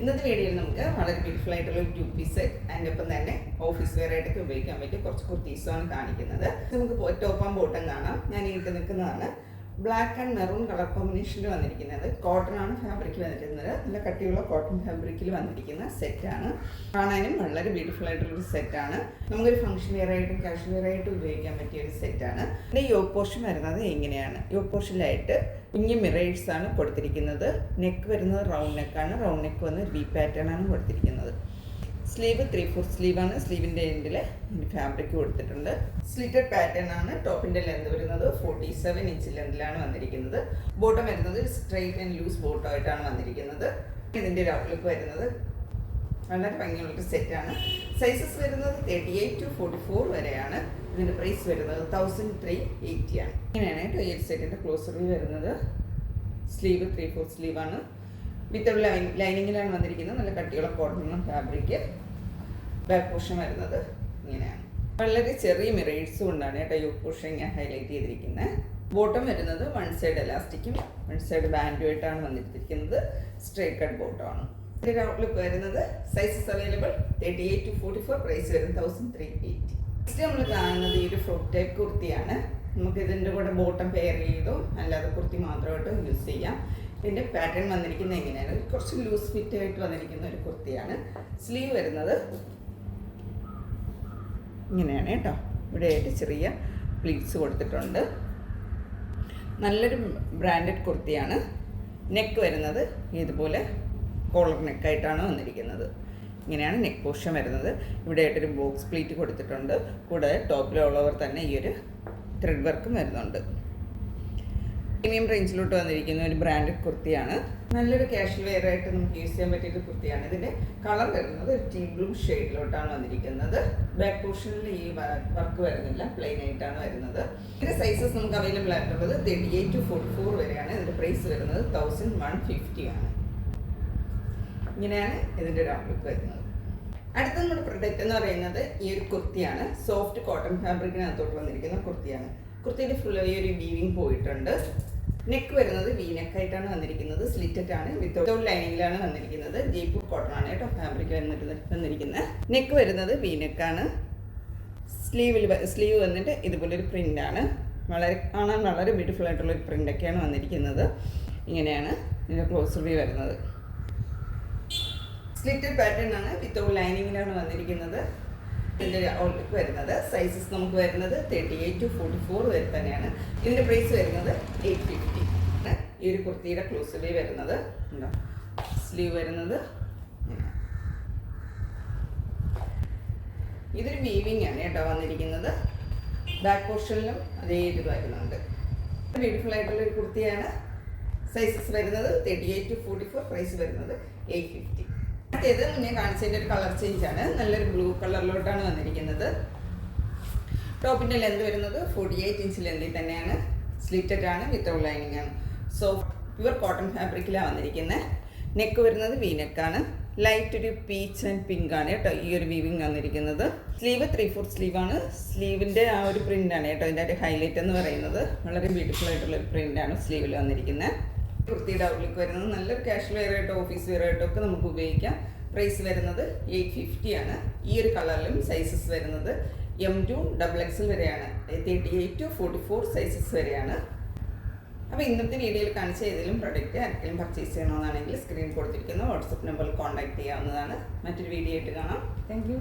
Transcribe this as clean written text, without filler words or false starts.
ഇന്നത്തെ വീഡിയോയിൽ നമുക്ക് വളരെ ബ്യൂട്ടിഫുൾ ആയിട്ടുള്ള ഒരു 2 പീസ് സെറ്റ് അതിൻ്റെ ഒപ്പം തന്നെ ഓഫീസ് വെയർ ആയിട്ടൊക്കെ ഉപയോഗിക്കാൻ പറ്റിയ കുറച്ച് കുർത്തീസാണ് കാണിക്കുന്നത്. നമുക്ക് ടോപ്പ് ആൻഡ് ബോട്ടം കാണാം. ഞാൻ ഇട്ട് നിൽക്കുന്നതാണ് ബ്ലാക്ക് ആൻഡ് മെറൂൺ കളർ കോമ്പിനേഷനിൽ വന്നിരിക്കുന്നത്. കോട്ടൺ ആണ് ഫാബ്രിക് വന്നിരിക്കുന്നത്. നല്ല കട്ടിയുള്ള കോട്ടൺ ഫാബ്രിക്കിൽ വന്നിരിക്കുന്ന സെറ്റാണ്. കാണാനും വളരെ ബ്യൂട്ടിഫുൾ ആയിട്ടുള്ളൊരു സെറ്റാണ്. നമുക്കൊരു ഫംഗ്ഷൻ വെയർ ആയിട്ടും കാഷ്വൽ വെയർ ആയിട്ടും ഉപയോഗിക്കാൻ പറ്റിയ ഒരു സെറ്റാണ്. ഇതിൻ്റെ യോക്ക് പോർഷൻ വരുന്നത് എങ്ങനെയാണ്? യോക്ക് പോർഷനിലായിട്ട് കുഞ്ഞ് മിറേഴ്സ് ആണ് കൊടുത്തിരിക്കുന്നത്. നെക്ക് വരുന്നത് റൗണ്ട് നെക്കാണ്. റൗണ്ട് നെക്ക് വന്ന് വി പാറ്റേൺ ആണ് കൊടുത്തിരിക്കുന്നത്. സ്ലീവ് 3/4 സ്ലീവാണ്. സ്ലീവിൻ്റെ എൻഡിൽ ഫാബ്രിക് കൊടുത്തിട്ടുണ്ട്. സ്ലിറ്റഡ് പാറ്റേൺ ആണ്. ടോപ്പിൻ്റെ ലെന്ത് വരുന്നത് 47 ഇഞ്ച് ലെന്തിലാണ് വന്നിരിക്കുന്നത്. ബോട്ടം വരുന്നത് സ്ട്രെയിറ്റ് ആൻഡ് ലൂസ് ബോട്ടം ആയിട്ടാണ് വന്നിരിക്കുന്നത്. ഇതിൻ്റെ ഒരു ഔട്ട്ലുക്ക് വരുന്നത് വളരെ ഭംഗിയുള്ളൊരു സെറ്റാണ്. സൈസസ് വരുന്നത് 38 to 44 വരെയാണ്. ഇതിൻ്റെ പ്രൈസ് വരുന്നത് 1380 ആണ്. ഇങ്ങനെയാണ് കേട്ടോ ഈ സെറ്റിൻ്റെ ക്ലോസർ വ്യൂ വരുന്നത്. സ്ലീവ് 3/4 സ്ലീവാണ്. വിത്ത് ലൈനിങ്ങിലാണ് വന്നിരിക്കുന്നത്. നല്ല കട്ടിയുള്ള കോട്ടൺ ഫാബ്രിക്. ബാക്ക് പോർഷൻ വരുന്നത് ഇങ്ങനെയാണ്. വളരെ ചെറിയ മിറേഴ്സ് കൊണ്ടാണ് കേട്ടോ യോക്ക് പോർഷൻ ഞാൻ ഹൈലൈറ്റ് ചെയ്തിരിക്കുന്നത്. ബോട്ടം വരുന്നത് 1 സൈഡ് എലാസ്റ്റിക്കും 1 സൈഡ് ബാൻഡുമായിട്ടാണ് വന്നിരിക്കുന്നത്. സ്ട്രേറ്റ് കട്ട് ബോട്ടമാണ്. ഇതിൻ്റെ ഔട്ട്ലുക്ക് വരുന്നത് സൈസസ് അവൈലബിൾ 38 to 44. പ്രൈസ് വരുന്നത് 1380. നെക്സ്റ്റ് നമ്മൾ കാണുന്നത് ഈ ഒരു ഫ്രോക്ക് ടൈപ്പ് കുർത്തിയാണ്. നമുക്ക് ഇതിൻ്റെ കൂടെ ബോട്ടം പെയർ ചെയ്തോ അല്ലാതെ കുർത്തി മാത്രമായിട്ട് യൂസ് ചെയ്യാം. ഇതിൻ്റെ പാറ്റേൺ വന്നിരിക്കുന്നത് എങ്ങനെയാണ്? കുറച്ച് ലൂസ് ഫിറ്റ് ആയിട്ട് വന്നിരിക്കുന്ന ഒരു കുർത്തിയാണ്. സ്ലീവ് വരുന്നത് ഇങ്ങനെയാണ് കേട്ടോ. ഇവിടെയായിട്ട് ചെറിയ പ്ലീറ്റ്സ് കൊടുത്തിട്ടുണ്ട്. നല്ലൊരു ബ്രാൻഡഡ് കുർത്തിയാണ്. നെക്ക് വരുന്നത് ഇതുപോലെ കോളർ നെക്കായിട്ടാണ് വന്നിരിക്കുന്നത്. ഇങ്ങനെയാണ് നെക്ക് പോർഷൻ വരുന്നത്. ഇവിടെയായിട്ടൊരു ബോക്സ് പ്ലീറ്റ് കൊടുത്തിട്ടുണ്ട്. കൂടാതെ ടോപ്പിൽ ഓൾ ഓവർ തന്നെ ഈ ഒരു ത്രെഡ് വർക്കും വരുന്നുണ്ട്. പ്രീമിയം റേഞ്ചിലോട്ട് വന്നിരിക്കുന്ന ഒരു ബ്രാൻഡഡ് കുർത്തിയാണ്. നല്ലൊരു കാഷ്വൽ വെയർ ആയിട്ട് നമുക്ക് യൂസ് ചെയ്യാൻ പറ്റിയൊരു കുർത്തിയാണ്. ഇതിൻ്റെ കളർ വരുന്നത് ഒരു ടീ ബ്ലൂ ഷെയ്ഡിലോട്ടാണ് വന്നിരിക്കുന്നത്. ബാക്ക് പോർഷനിൽ ഈ വർക്ക് വരുന്നില്ല, പ്ലെയിൻ ആയിട്ടാണ് വരുന്നത്. ഇതിൻ്റെ സൈസസ് നമുക്ക് അവൈലബിൾ ആയിട്ടുള്ളത് 38 to 44 വരെയാണ്. ഇതിൻ്റെ പ്രൈസ് വരുന്നത് 1150 ആണ്. ഇങ്ങനെയാണ് ഇതിൻ്റെ ഒരു ഔട്ട്ലുക്ക് വരുന്നത്. അടുത്ത നമ്മുടെ പ്രൊഡക്റ്റ് എന്ന് പറയുന്നത് ഈ ഒരു കുർത്തിയാണ്. സോഫ്റ്റ് കോട്ടൺ ഫാബ്രിക്കിനകത്തോട്ട് വന്നിരിക്കുന്ന കുർത്തിയാണ്. കുർത്തിയുടെ ഫുൾ ഈ ഒരു വീവിങ് പോയിട്ടുണ്ട്. നെക്ക് വരുന്നത് വി നെക്കായിട്ടാണ് വന്നിരിക്കുന്നത്. സ്ലിറ്റഡ് ആണ്. വിത്തൗട്ട് ലൈനിങ്ങിലാണ് വന്നിരിക്കുന്നത്. ജയ്പൂർ കോട്ടൺ ആണ് കേട്ടോ ഫാബ്രിക് വന്നിരിക്കുന്നത്. നെക്ക് വരുന്നത് വി നെക്കാണ്. സ്ലീവ് വന്നിട്ട് ഇതുപോലൊരു പ്രിൻ്റാണ്. കാണാൻ വളരെ ബ്യൂട്ടിഫുൾ ആയിട്ടുള്ളൊരു പ്രിൻ്റൊക്കെയാണ് വന്നിരിക്കുന്നത്. ഇങ്ങനെയാണ് ഇതിൻ്റെ ക്ലോസർ വ്യൂ വരുന്നത്. സ്ലിറ്റഡ് പാറ്റേൺ ആണ്. വിത്തൗട്ട് ലൈനിങ്ങിലാണ് വന്നിരിക്കുന്നത്. ഇതിൻ്റെ ഔട്ട്ലുക്ക് വരുന്നത് സൈസസ് നമുക്ക് വരുന്നത് 38 to 44 വരെ തന്നെയാണ്. ഇതിൻ്റെ പ്രൈസ് വരുന്നത് 850. ഈ ഒരു കുർത്തിയുടെ ക്ലോസ് വ്യൂ വരുന്നത് ഉണ്ടോ. സ്ലീവ് വരുന്നത് ഇതൊരു വീവിങ് ആണ് കേട്ടോ വന്നിരിക്കുന്നത്. ബാക്ക് പോർഷനിലും അതേ ഇത് വരുന്നുണ്ട്. ബ്യൂട്ടിഫുൾ ആയിട്ടുള്ളൊരു കുർത്തിയാണ്. സൈസസ് വരുന്നത് 38 to 44. പ്രൈസ് വരുന്നത് 850. ഇത് മുന്നേ കാണിച്ചതിൻ്റെ ഒരു കളർ ചേഞ്ചാണ്. നല്ലൊരു ബ്ലൂ കളറിലോട്ടാണ് വന്നിരിക്കുന്നത്. ടോപ്പിൻ്റെ ലെന്ത് വരുന്നത് 48 ഇഞ്ച് ലെന്തിൽ തന്നെയാണ്. സ്ലിറ്റഡ് ആണ്. വിത്തൗട്ട് ലൈനിങ് ആണ്. സോഫ്റ്റ് പ്യുവർ കോട്ടൺ ഫാബ്രിക്കിലാണ് വന്നിരിക്കുന്നത്. നെക്ക് വരുന്നത് വി നെക്കാണ്. ലൈറ്റ് ഒരു പീച്ച് ആൻഡ് പിങ്ക് ആണ് കേട്ടോ ഈ ഒരു വീവിങ് വന്നിരിക്കുന്നത്. സ്ലീവ് 3/4 സ്ലീവാണ്. സ്ലീവിൻ്റെ ആ ഒരു പ്രിൻ്റാണ് കേട്ടോ ഇതിൻ്റെ ഒരു ഹൈലൈറ്റ് എന്ന് പറയുന്നത്. വളരെ ബ്യൂട്ടിഫുൾ ആയിട്ടുള്ള ഒരു പ്രിൻ്റാണ് സ്ലീവിൽ വന്നിരിക്കുന്നത്. കുർത്തിയുടെ ഔട്ട്ലുക്ക് വരുന്നത് നല്ലൊരു കാഷ്വൽ വെയർ ആയിട്ടോ ഓഫീസ് വെയർ ആയിട്ടോ ഒക്കെ നമുക്ക് ഉപയോഗിക്കാം. പ്രൈസ് വരുന്നത് 850 ആണ്. ഈ ഒരു കളറിലും സൈസസ് വരുന്നത് M2 XXL വരെയാണ്. 38 to 44 സൈസസ് വരെയാണ്. അപ്പോൾ ഇന്നത്തെ വീഡിയോയിൽ കാണിച്ച ഏതെങ്കിലും പ്രൊഡക്റ്റ് ആർക്കെങ്കിലും പർച്ചേസ് ചെയ്യണമെന്നാണെങ്കിൽ സ്ക്രീൻ കൊടുത്തിരിക്കുന്ന വാട്സപ്പ് നമ്പറിൽ കോൺടാക്ട് ചെയ്യാവുന്നതാണ്. മറ്റൊരു വീഡിയോ ആയിട്ട് കാണാം. Thank you.